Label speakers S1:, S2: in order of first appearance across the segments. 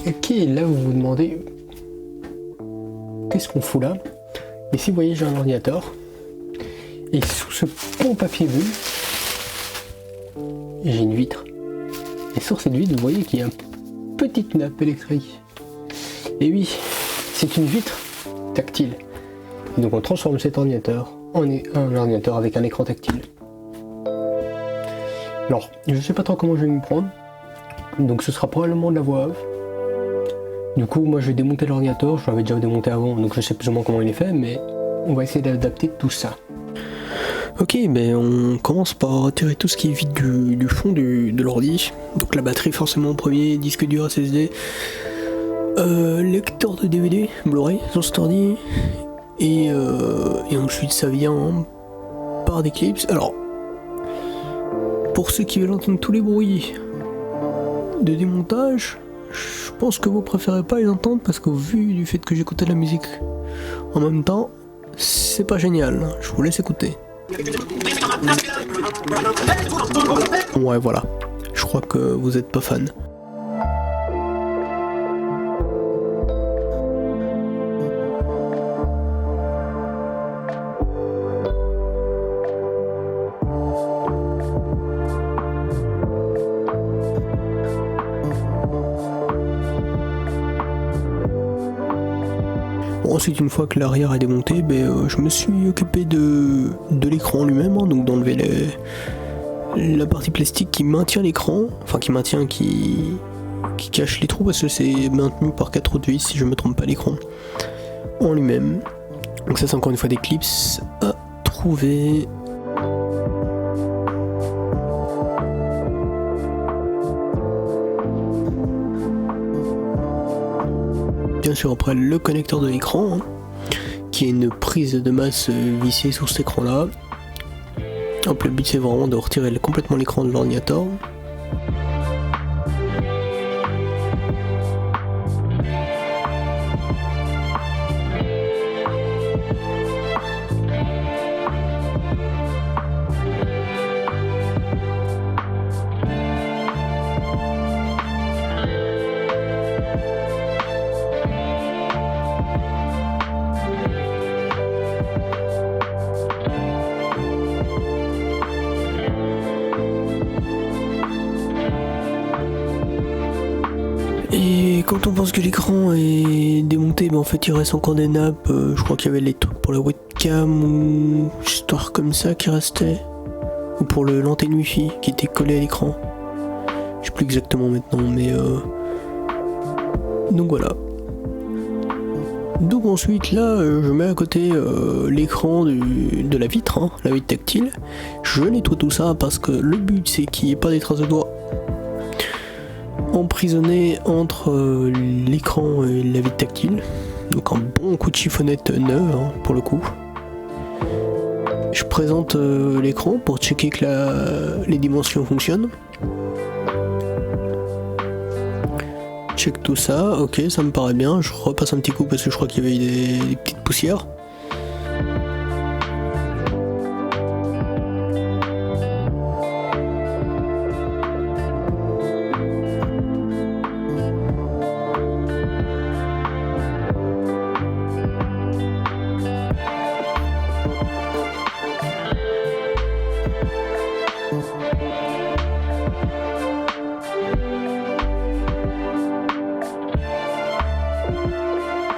S1: Ok, là vous vous demandez qu'est-ce qu'on fout là? Et si vous voyez, j'ai un ordinateur et sous ce bon papier bulle, j'ai une vitre. Et sur cette vitre, vous voyez qu'il y a une petite nappe électrique. Et oui, c'est une vitre tactile. Et donc on transforme cet ordinateur en un ordinateur avec un écran tactile. Alors, je sais pas trop comment je vais m'y prendre. Donc ce sera probablement de la voix off. Du coup, moi je vais démonter l'ordinateur, je l'avais déjà démonté avant, donc je sais plus ou moins comment il est fait, mais on va essayer d'adapter tout ça. Ok, ben on commence par retirer tout ce qui est vide du fond de l'ordi. Donc la batterie forcément en premier, disque dur SSD, lecteur de DVD, Blu-ray sur cet ordi, et ensuite ça vient par des clips. Alors, pour ceux qui veulent entendre tous les bruits de démontage, je pense que vous préférez pas les entendre parce qu'au vu du fait que j'écoutais de la musique en même temps, c'est pas génial. Je vous laisse écouter. Ouais, voilà. Je crois que vous êtes pas fan. Ensuite, une fois que l'arrière est démonté, je me suis occupé de l'écran lui-même, hein, donc d'enlever la partie plastique qui maintient l'écran, enfin qui cache les trous parce que c'est maintenu par 4 autres vis si je me trompe pas l'écran en lui-même. Donc ça c'est encore une fois des clips à trouver. Bien sûr après le connecteur de l'écran, hein, qui est une prise de masse vissée sur cet écran là. Hop, le but c'est vraiment de retirer complètement l'écran de l'ordinateur. Et quand on pense que l'écran est démonté, en fait il reste encore des nappes, je crois qu'il y avait les trucs pour la webcam ou histoire comme ça qui restait, ou pour l'antenne wifi qui était collée à l'écran. Je sais plus exactement maintenant, mais donc voilà. Donc ensuite là, je mets à côté l'écran de la vitre, hein, la vitre tactile. Je nettoie tout ça parce que le but c'est qu'il n'y ait pas des traces de doigts emprisonné entre l'écran et la vitre tactile. Donc un bon coup de chiffonnette neuve, hein, pour le coup. Je présente l'écran pour checker que les dimensions fonctionnent. Check tout ça, ok, ça me paraît bien. Je repasse un petit coup parce que je crois qu'il y avait des petites poussières.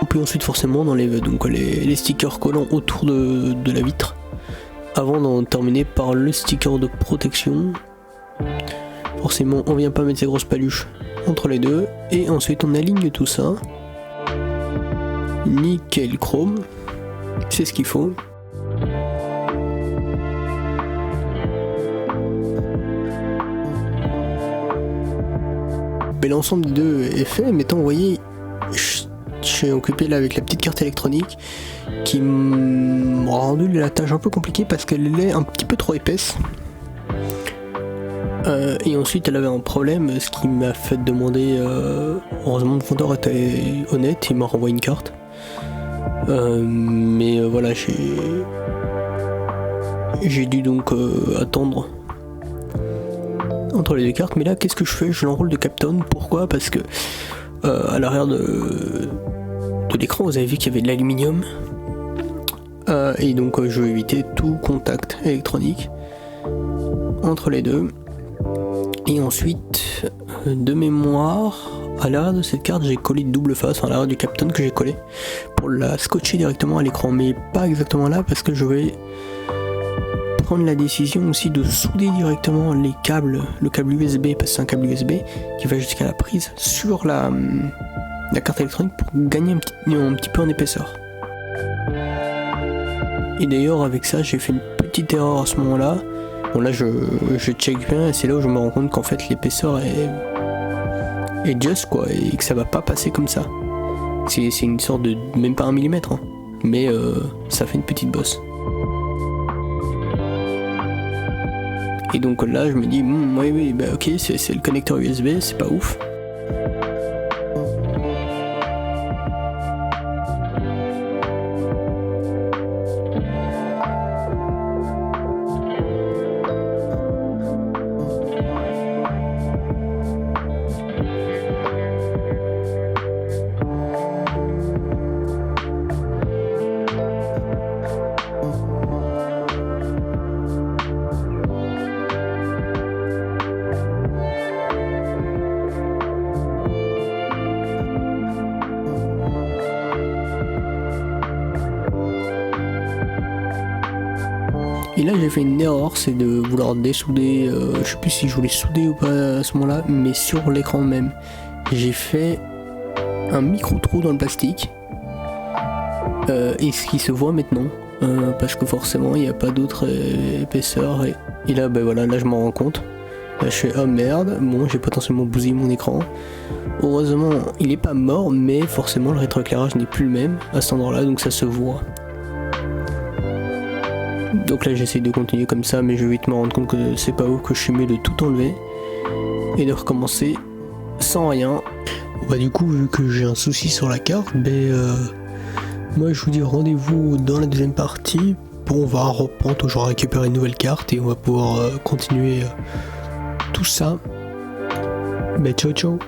S1: Puis ensuite forcément on enlève donc les stickers collants autour de la vitre avant d'en terminer par le sticker de protection. Forcément on vient pas mettre ces grosses paluches entre les deux et ensuite on aligne tout ça. Nickel chrome, c'est ce qu'il faut. Mais l'ensemble des deux est fait, mais vous voyez, je suis occupé là avec la petite carte électronique qui m'a rendu la tâche un peu compliquée parce qu'elle est un petit peu trop épaisse. Et ensuite elle avait un problème, ce qui m'a fait demander, heureusement le vendeur était honnête, il m'a renvoyé une carte. Mais voilà, j'ai dû donc attendre entre les deux cartes, mais là qu'est-ce que je fais? Je l'enroule de Kapton. Pourquoi? Parce que à l'arrière de l'écran, vous avez vu qu'il y avait de l'aluminium. Et donc je vais éviter tout contact électronique entre les deux. Et ensuite, de mémoire, à l'arrière de cette carte, j'ai collé une double face, à l'arrière du Captain que j'ai collé, pour la scotcher directement à l'écran, mais pas exactement là, parce que je vais prendre la décision aussi de souder directement les câbles, le câble USB, parce que c'est un câble USB qui va jusqu'à la prise sur la carte électronique pour gagner un petit peu en épaisseur. Et d'ailleurs avec ça j'ai fait une petite erreur à ce moment-là. Bon là je check bien et c'est là où je me rends compte qu'en fait l'épaisseur est just quoi, et que ça va pas passer comme ça. C'est une sorte de même pas 1 mm hein. Mais ça fait une petite bosse. Et donc là je me dis oui bah ok c'est le connecteur USB, c'est pas ouf. Et là j'ai fait une erreur, c'est de vouloir dessouder, je sais plus si je voulais souder ou pas à ce moment là, mais sur l'écran même. J'ai fait un micro trou dans le plastique, et ce qui se voit maintenant, parce que forcément il n'y a pas d'autre épaisseur, et là ben voilà, là je m'en rends compte. Là je fais oh merde, bon j'ai potentiellement bousillé mon écran. Heureusement il est pas mort, mais forcément le rétroéclairage n'est plus le même à cet endroit là, donc ça se voit. Donc là j'essaie de continuer comme ça, mais je vais vite me rendre compte que c'est pas ouf, que je suis mieux de tout enlever et de recommencer sans rien. Bah du coup vu que j'ai un souci sur la carte, moi je vous dis rendez-vous dans la deuxième partie pour on va reprendre toujours récupérer une nouvelle carte et on va pouvoir continuer tout ça. Ciao ciao.